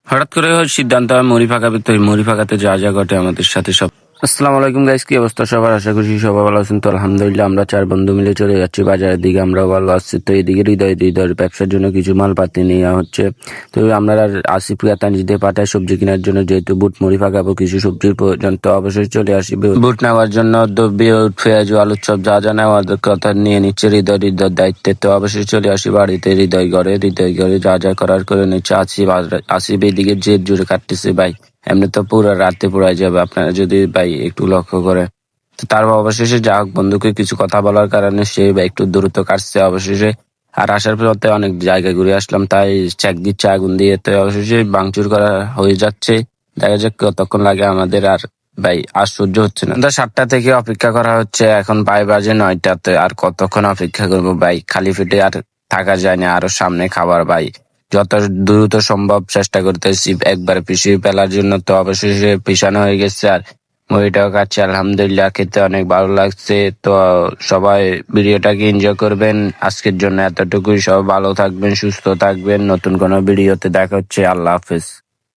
হঠাৎ করে সিদ্ধান্ত হয় মুড়ি ফাঁকাবে, তো এই মুড়ি ফাঁকাতে যা যা ঘটে আমাদের সাথে সব। আসসালামু আলাইকুম গাইস, কি অবস্থা সবার? আশা করছি সবাই ভালো আছেন। তো আলহামদুলিল্লাহ আমরা চার বন্ধু মিলে চলে যাচ্ছি বাজারের দিকে, আমরাও ভালো আছি। তো এইদিকে হৃদয়ের ব্যবসার জন্য কিছু মালপাতি নেওয়া হচ্ছে। তো আমরা আর আসিফ তানজিদে পাঠায় সবজি কেনার জন্য, যেহেতু বুট মুড়ি ফাঁকাবো, কিছু সবজির প্রয়োজন। তো অবশ্যই চলে আসি বুট নেওয়ার জন্য। বিট, পেঁয়াজ, আলুর চপ যা যা নেওয়ার কথা নিয়ে নিচ্ছে হৃদয়ের দায়িত্বে। তো অবশ্যই চলে আসি বাড়িতে হৃদয় ঘরে যা যা করার করে নিচ্ছে। আসিফ এইদিকে জেদ জুড়ে কাটতেছে ভাই, এমনি তো পুরো রাতে পুরাই যাবে আপনারা যদি ভাই একটু লক্ষ্য করে। তো তার অবশেষে যা হোক বন্ধুকে কিছু কথা বলার কারণে সে একটু দ্রুত কাটছে অবশেষে। আর আসার পথে অনেক জায়গায় ঘুরে আসলাম, তাই চেক দিচ্ছে আগুন দিয়ে। তো অবশেষে ভাঙচুর করা হয়ে যাচ্ছে, দেখা যাক কতক্ষণ লাগে আমাদের। আর ভাই আর সহ্য হচ্ছে না, 7টা থেকে অপেক্ষা করা হচ্ছে, এখন বাজে 9টাতে। আর কতক্ষণ অপেক্ষা করবো ভাই, খালি পেটে আর থাকা যায় না, আরো সামনে খাবার ভাই। যত দ্রুত সম্ভব চেষ্টা করতেছি একবার পিছিয়ে ফেলার জন্য। তো অবশেষে পিছানো হয়ে গেছে, আর মুভিটাও কাটছে। আলহামদুলিল্লাহ খেতে অনেক ভালো লাগছে। তো সবাই ভিডিওটাকে এনজয় করবেন। আজকের জন্য এতটুকুই। সব ভালো থাকবেন, সুস্থ থাকবেন। নতুন কোনো ভিডিওতে দেখা হচ্ছে। আল্লাহ হাফেজ।